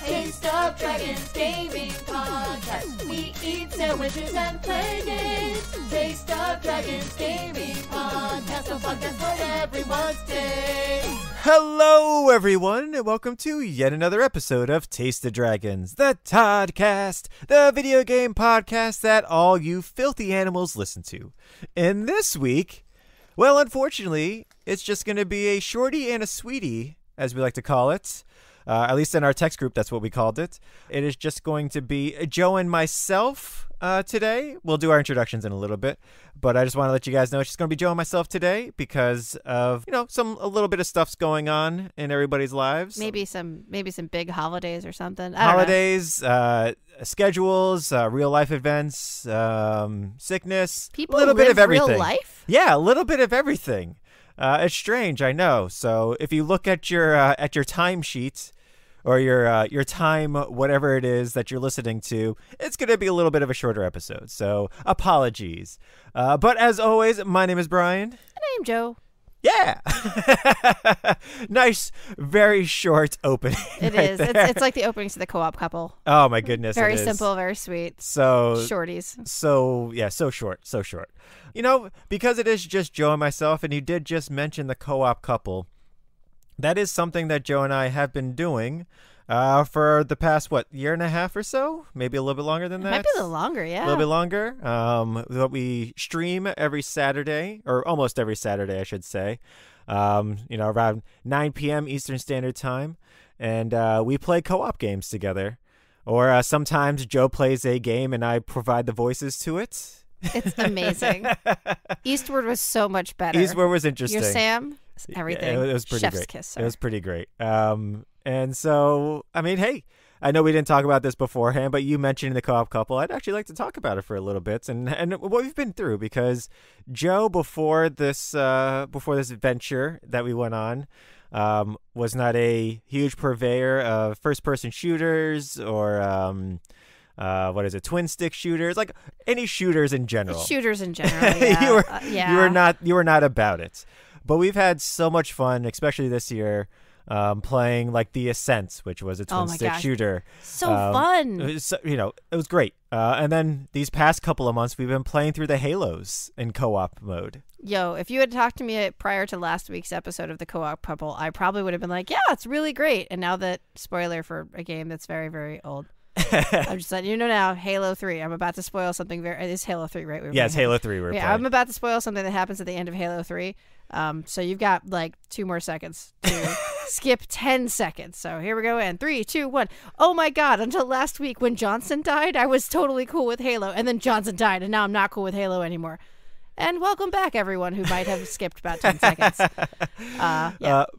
Taste of Dragons Gaming Podcast. We eat sandwiches and play games. Taste of Dragons Gaming Podcast. A podcast for everyone's day. Hello, everyone, and welcome to yet another episode of Taste of Dragons, the Toddcast, the video game podcast that all you filthy animals listen to. And this week, well, unfortunately, it's just going to be a Shorty and a Sweetie, as we like to call it. At least in our text group, that's what we called it. It is just going to be Joe and myself today. We'll do our introductions in a little bit, but I just want to let you guys know it's just going to be Joe and myself today because of, a little bit of stuff's going on in everybody's lives. Maybe some big holidays or something. Holidays, schedules, real life events, sickness, People a little bit of everything. Real life? Yeah, a little bit of everything. It's strange, I know. So if you look at your timesheet or your time, whatever it is that you're listening to, it's going to be a little bit of a shorter episode. So apologies. But as always, my name is Brian. And I am Joe. Yeah. Nice, very short opening. It right is. there. It's like the openings to the co-op couple. Oh my goodness. Very it is. simple, very sweet. So Shorties. So short. Because it is just Joe and myself, and you did just mention the co-op couple. That is something that Joe and I have been doing for the past, year and a half or so? Maybe a little bit longer than that. Might be a little longer, yeah. A little bit longer. We stream every Saturday, or almost every Saturday, I should say. Around 9 p.m. Eastern Standard Time. And we play co-op games together. Or sometimes Joe plays a game and I provide the voices to it. It's amazing. Eastward was so much better. Eastward was interesting. Your Sam, everything. Yeah, it was pretty Chef's great. kiss, sir. It was pretty great. And so, hey, I know we didn't talk about this beforehand, but you mentioned the co-op couple. I'd actually like to talk about it for a little bit and what we've been through, because Joe, before this adventure that we went on, was not a huge purveyor of first-person shooters or twin stick shooters, like any shooters in general. Shooters in general, yeah. You were not about it. But we've had so much fun, especially this year, playing like the Ascent, which was a twin stick shooter. So fun. It was great. And then these past couple of months, we've been playing through the Halos in co-op mode. Yo, if you had talked to me prior to last week's episode of the co-op couple, I probably would have been like, yeah, it's really great. And now that, spoiler for a game that's very, very old, I'm just letting you know now, Halo 3. I'm about to spoil something it's Halo 3, right? It's Halo 3 we're playing. I'm about to spoil something that happens at the end of Halo 3. So you've got like 2 more seconds to skip 10 seconds. So here we go. And 3, 2, 1. Oh my God. Until last week when Johnson died, I was totally cool with Halo. And then Johnson died, and now I'm not cool with Halo anymore. And welcome back, everyone who might have skipped about 10 seconds.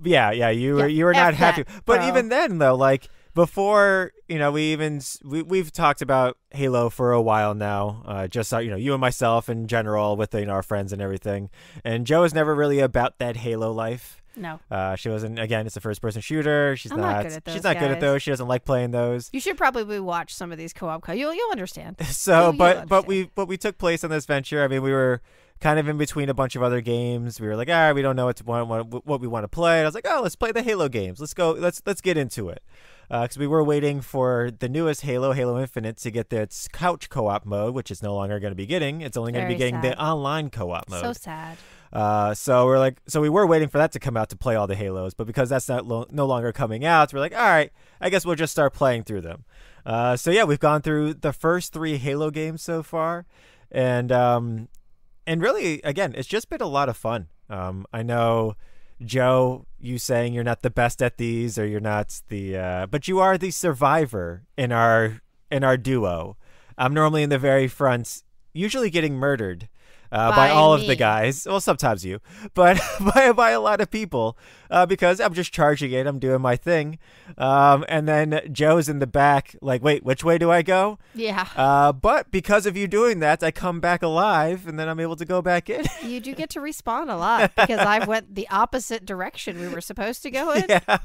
You were not happy. But even then, though, like, before, we've talked about Halo for a while now, just, you and myself in general with, our friends and everything. And Joe is never really about that Halo life. No. She wasn't, again, it's a first-person shooter. She's not good at those, she's not good at those. She doesn't like playing those. You should probably watch some of these co-op. You'll understand. So, but we took place on this venture. I mean, we were kind of in between a bunch of other games. We were like, we don't know what we want to play. And I was like, let's play the Halo games. Let's go. Let's get into it. Because we were waiting for the newest Halo Infinite, to get its couch co-op mode, which it's no longer going to be getting. It's only going to be getting the online co-op mode. So sad. So we were waiting for that to come out to play all the Halos, but because that's no longer coming out, we're like, all right, I guess we'll just start playing through them. We've gone through the first 3 Halo games so far, and really, again, it's just been a lot of fun. I know, Joe, you saying you're not the best at these, or you're not but you are the survivor in our duo. I'm normally in the very front, usually getting murdered by all of the guys. Well, sometimes you, but by a lot of people, because I'm just charging it. I'm doing my thing. And then Joe's in the back like, wait, which way do I go? Yeah. But because of you doing that, I come back alive, and then I'm able to go back in. You do get to respawn a lot because I went the opposite direction we were supposed to go in. Yeah.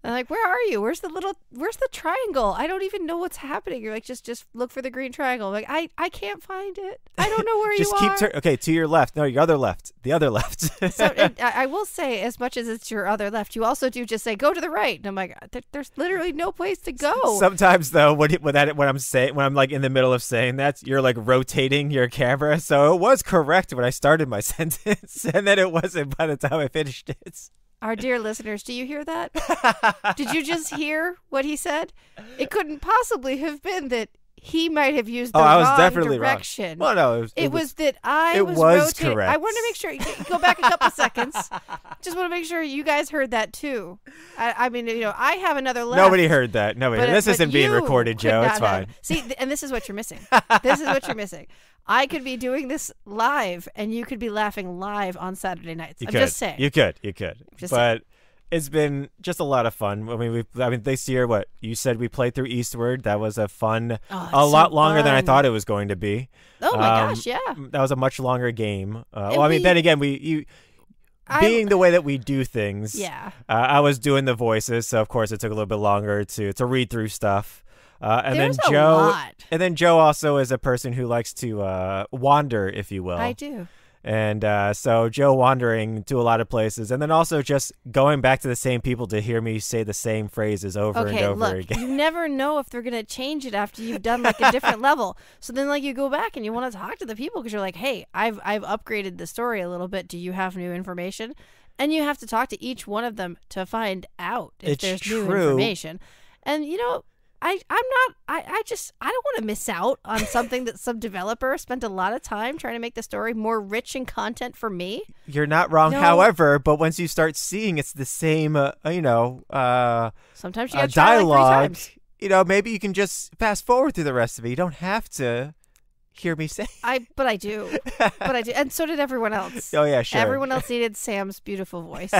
I'm like, where are you? Where's the triangle? I don't even know what's happening. You're like, just look for the green triangle. I'm like, I can't find it. I don't know where you are. Just keep okay, to your left. No, your other left. The other left. So I will say, as much as it's your other left, you also do just say, go to the right. And I'm like, there's literally no place to go. Sometimes though, when I'm like in the middle of saying that, you're like rotating your camera. So it was correct when I started my sentence, and then it wasn't by the time I finished it. Our dear listeners, do you hear that? Did you just hear what he said? It couldn't possibly have been that he might have used the I was wrong definitely direction. Wrong. Well, no, it was that I was rotating. correct. I wanted to make sure. Go back a couple seconds. Just want to make sure you guys heard that too. I mean, I have another left. Nobody heard that. Nobody. This isn't being recorded, Joe. It's fine. See, and this is what you're missing. This is what you're missing. I could be doing this live, and you could be laughing live on Saturday nights. I'm just saying. You could. Just but saying. It's been just a lot of fun. I mean, this year, what you said, we played through Eastward. That was a lot longer than I thought it was going to be. Oh my gosh, yeah. That was a much longer game. I mean, then again, being the way that we do things. Yeah. I was doing the voices, so of course it took a little bit longer to read through stuff. And There's then a Joe, lot. and then Joe also is a person who likes to wander, if you will. I do. And so Joe wandering to a lot of places, and then also just going back to the same people to hear me say the same phrases over and over again. You never know if they're going to change it after you've done like a different level. So then like you go back and you want to talk to the people because you're like, hey, I've upgraded the story a little bit. Do you have new information? And you have to talk to each one of them to find out if there's new information. And I don't want to miss out on something that some developer spent a lot of time trying to make the story more rich in content for me. You're not wrong, No. however, but once you start seeing it's the same, Sometimes you got to try like 3 times. Maybe you can just fast forward through the rest of it. You don't have to hear me say. But I do. And so did everyone else. Oh yeah, sure. Everyone else needed Sam's beautiful voice.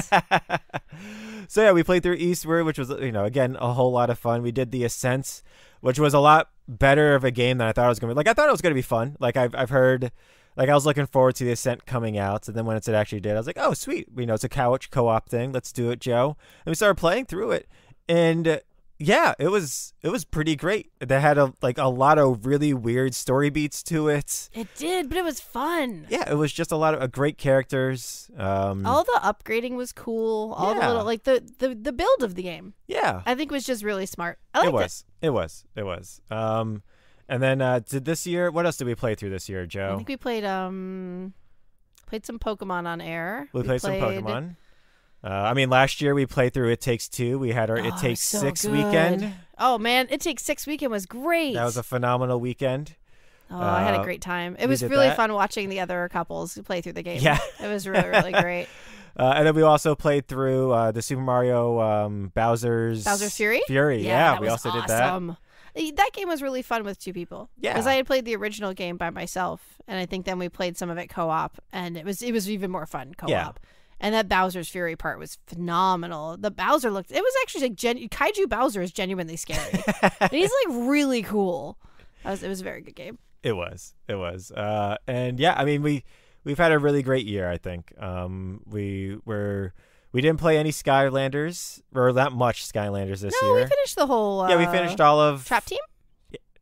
So yeah, we played through Eastward, which was again a whole lot of fun. We did the Ascent, which was a lot better of a game than I thought it was going to be. Like I thought it was going to be fun. Like I've heard, like I was looking forward to the Ascent coming out, and then when it actually did, I was like, oh sweet, it's a couch co-op thing. Let's do it, Joe. And we started playing through it, and yeah, it was pretty great. They had a lot of really weird story beats to it. It did, but it was fun. Yeah, it was just a lot of great characters. All the upgrading was cool. All the little the build of the game. Yeah, I think was just really smart. I liked it. It was. And then did this year? What else did we play through this year, Joe? I think we played some Pokemon on air. We played some Pokemon. I mean, last year we played through It Takes Two. We had our It Takes so 6 good. weekend. Oh man, It Takes 6 weekend was great. That was a phenomenal weekend. Oh, I had a great time. It was did really that. fun watching the other couples play through the game. Yeah. It was really, really great. And then we also played through the Super Mario Bowser's Fury? Yeah, that we was also did awesome. That game was really fun with 2 people. Yeah. Because I had played the original game by myself, and I think then we played some of it co-op, and it was even more fun co-op. Yeah. And that Bowser's Fury part was phenomenal. The Bowser it was actually like Kaiju Bowser is genuinely scary. And he's like really cool. It was a very good game. It was. And yeah, I mean, we've had a really great year, I think. We didn't play any Skylanders, or that much Skylanders this year. No, we finished the whole we finished all of Trap Team?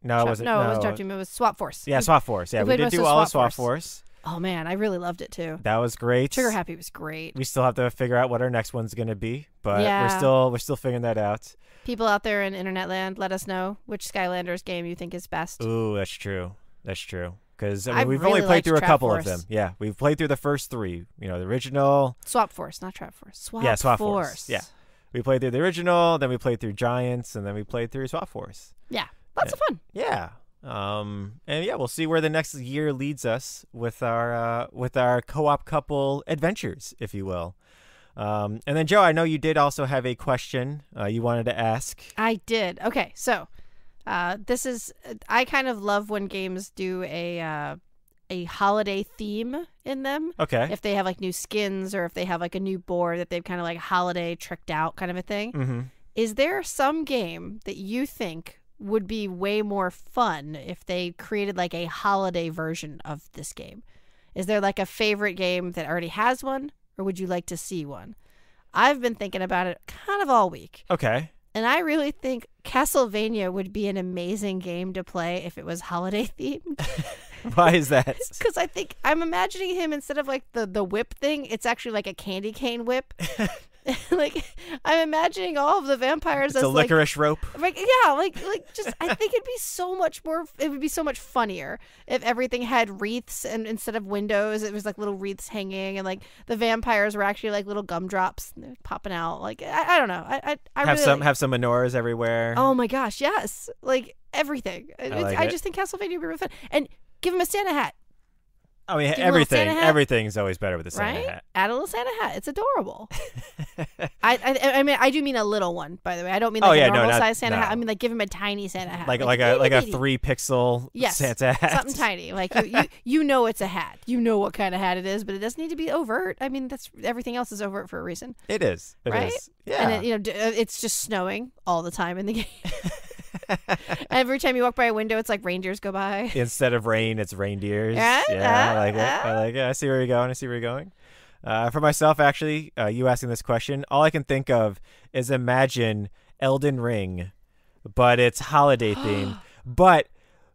No, it wasn't. No, it wasn't Trap Team. It was Swap Force. Yeah, Swap Force. Yeah, we played did most do of all of Swap Swap Force. Oh man, I really loved it too. That was great. Trigger Happy was great. We still have to figure out what our next one's going to be, but Yeah. we're still figuring that out. People out there in internet land, let us know which Skylanders game you think is best. Ooh, that's true. Because I we've really only played liked through a Trap couple Force. of them. Yeah, we've played through the first 3. The original. Swap Force, not Trap Force. Swap Force. Yeah, we played through the original, then we played through Giants, and then we played through Swap Force. Yeah, lots of fun. Yeah. And yeah, we'll see where the next year leads us with our co-op couple adventures, if you will. And then Joe, I know you did also have a question you wanted to ask. I did. Okay, so this is I kind of love when games do a holiday theme in them. Okay. If they have like new skins or if they have like a new board that they've kind of like holiday tricked out kind of a thing. Mm-hmm. Is there some game that you think would be way more fun if they created like a holiday version of this game? Is there like a favorite game that already has one, or would you like to see one? I've been thinking about it kind of all week. Okay. And I really think Castlevania would be an amazing game to play if it was holiday themed. Why is that? Because I think I'm imagining him instead of like the whip thing, it's actually like a candy cane whip. Like I'm imagining all of the vampires It's as a licorice rope. like yeah, like just I think it'd be so much more. It would be so much funnier if everything had wreaths and instead of windows, it was like little wreaths hanging, and like the vampires were actually like little gumdrops popping out. Like I don't know. I Have really have some menorahs everywhere. Oh my gosh, yes, like everything. I just think Castlevania would be really fun, and give him a Santa hat. I mean, Give him a little Santa hat. everything's always better with a Santa Right? hat. Add a little Santa hat. It's adorable. I mean, I do mean a little one, by the way. I don't mean like a normal size Santa hat. I mean, like give him a tiny Santa hat. Like a 3-pixel Santa hat. Something tiny. Like you know it's a hat. You know what kind of hat it is, but it doesn't need to be overt. I mean, that's everything else is overt for a reason. It is. It right? is. Yeah. And it's just snowing all the time in the game. Every time you walk by a window, it's like reindeers go by. Instead of rain, it's reindeers. Yeah, I like it. I like it. I see where you're going. For myself, actually, you asking this question, all I can think of is imagine Elden Ring, but it's holiday themed. But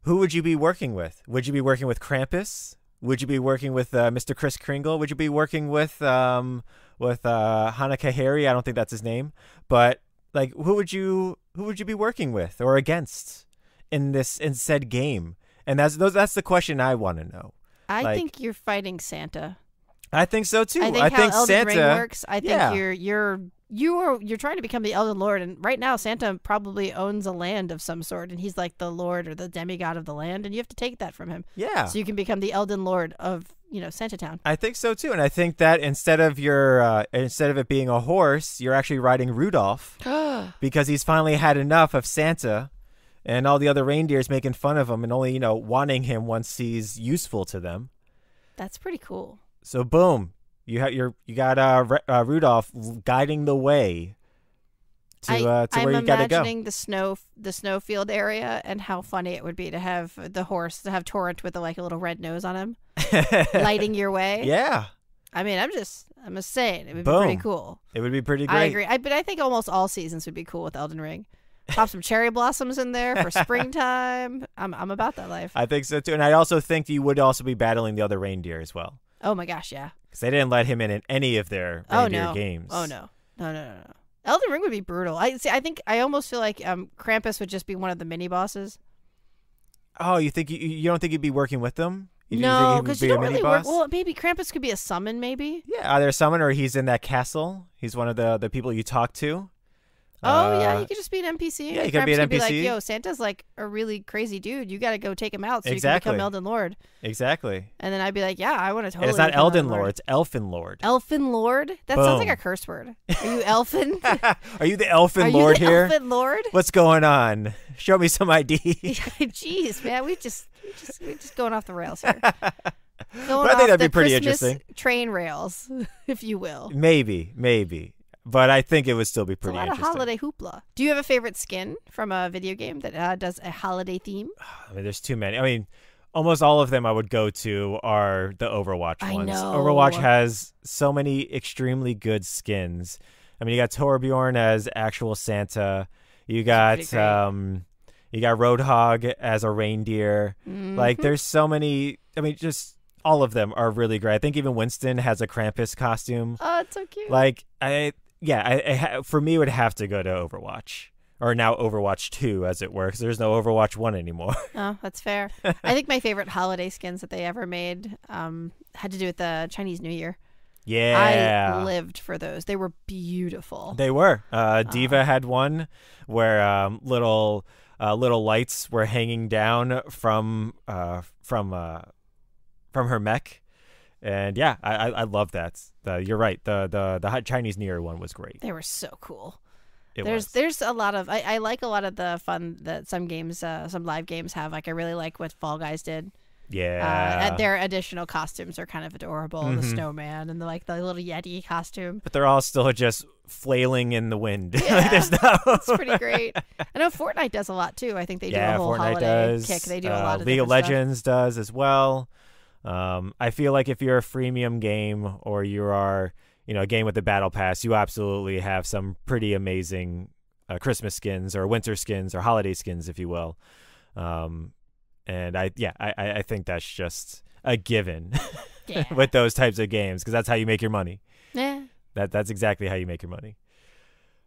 who would you be working with? Would you be working with Krampus? Would you be working with Mr. Kris Kringle? Would you be working with Hanukkah Harry? I don't think that's his name, but like who would you be working with or against in said game? And that's the question I want to know. I think you're fighting Santa. I think so too. I think how Elden Santa Ring works. I think you're trying to become the Elden Lord, and right now Santa probably owns a land of some sort, and he's like the Lord or the demigod of the land, and you have to take that from him. Yeah. So you can become the Elden Lord of Santa Town. I think so too, and I think that instead of it being a horse, you're actually riding Rudolph because he's finally had enough of Santa and all the other reindeers making fun of him and only wanting him once he's useful to them. That's pretty cool. So boom, you got Rudolph guiding the way to where you got to go. I'm imagining the snowfield area and how funny it would be to have the horse to have Torrent with a little red nose on him, lighting your way. Yeah. I mean, I'm just saying it would Boom. be pretty cool. It would be pretty great. I agree. But I think almost all seasons would be cool with Elden Ring. Pop some cherry blossoms in there for springtime. I'm about that life. I think so too, and I also think you would also be battling the other reindeer as well. Oh my gosh, yeah. Because they didn't let him in any of their reindeer games. Oh no. Elden Ring would be brutal. I think I almost feel like Krampus would just be one of the mini bosses. Oh, you think you don't think you'd be working with them? No, because you don't really work. Well, maybe Krampus could be a summon, maybe. Yeah, either a summon or he's in that castle. He's one of the people you talk to. Oh yeah, he could just be an NPC. Yeah, he could be an NPC. Be like, yo, Santa's like a really crazy dude. You got to go take him out so Exactly. you can become Elden Lord. Exactly. And then I'd be like, yeah, I want to totally. And it's not become Elden Lord, it's Elfin Lord. Elfin Lord? That Boom. sounds like a curse word. Are you Elfin? Are you the Elfin Lord here? here? Elfin Lord? What's going on? Show me some ID. Jeez, man, we're just going off the rails here. But I think that'd be pretty Christmas interesting. Train rails, if you will. Maybe. But I think it would still be pretty interesting. It's a lot of interesting. holiday hoopla. Do you have a favorite skin from a video game that does a holiday theme? I mean, there's too many. I mean, almost all of them I would go to are the Overwatch ones. I know. Overwatch has so many extremely good skins. I mean, you got Torbjorn as actual Santa. You got Roadhog as a reindeer. Mm-hmm. Like, there's so many. I mean, just all of them are really great. I think even Winston has a Krampus costume. Oh, it's so cute. Like, for me, it would have to go to Overwatch. Or now Overwatch 2, as it works. There's no Overwatch 1 anymore. Oh, that's fair. I think my favorite holiday skins that they ever made had to do with the Chinese New Year. Yeah. I lived for those. They were beautiful. They were. Diva had one where little lights were hanging down from her mech. And yeah, I love that. You're right. The Chinese New Year one was great. They were so cool. There's a lot of I like a lot of the fun that some games, some live games have. Like I really like what Fall Guys did. Yeah. Their additional costumes are kind of adorable. Mm-hmm. The snowman and the little Yeti costume. But they're all still just flailing in the wind. Yeah, There's it's pretty great. I know Fortnite does a lot too. I think they do a whole Fortnite holiday does. kick. They do a lot of League of different Legends does as well. I feel like if you're a freemium game or you are, a game with the battle pass, you absolutely have some pretty amazing Christmas skins or winter skins or holiday skins, if you will. And I think that's just a given with those types of games, because that's how you make your money. Yeah. That's exactly how you make your money.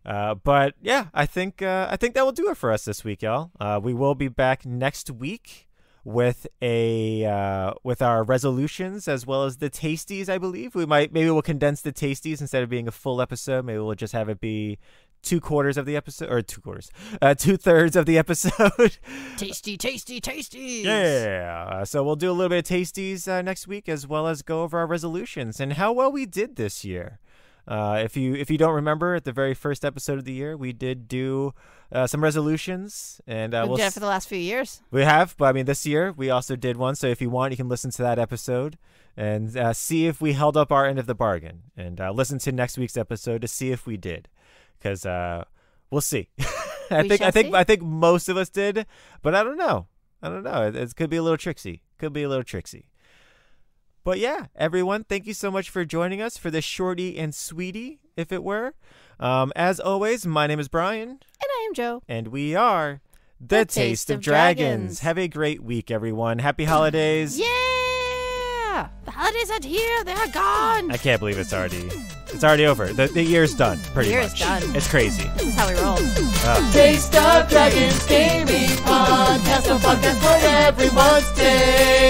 But yeah, I think that will do it for us this week, y'all. We will be back next week with with our resolutions as well as the tasties. I believe maybe we'll condense the tasties instead of being a full episode. Maybe we'll just have it be 2/4 of the episode, or 2/3 of the episode. Tasty. Yeah. So we'll do a little bit of tasties next week, as well as go over our resolutions and how well we did this year. If you don't remember, at the very first episode of the year, we did do some resolutions, and We've done it for the last few years. We have, but I mean, this year we also did one. So if you want, you can listen to that episode and see if we held up our end of the bargain, and listen to next week's episode to see if we did, because we'll see. I think most of us did, but I don't know. It could be a little tricksy. But yeah, everyone, thank you so much for joining us for this Shorty and Sweetie, if it were. As always, my name is Brian. And I am Joe. And we are The Taste of Dragons. Have a great week, everyone. Happy holidays. Yeah! The holidays aren't here. They're gone. I can't believe it's already over. The year's done, pretty much. The year's done. It's crazy. This is how we roll. Taste of Dragons Gaming Podcast, a podcast for everyone's taste.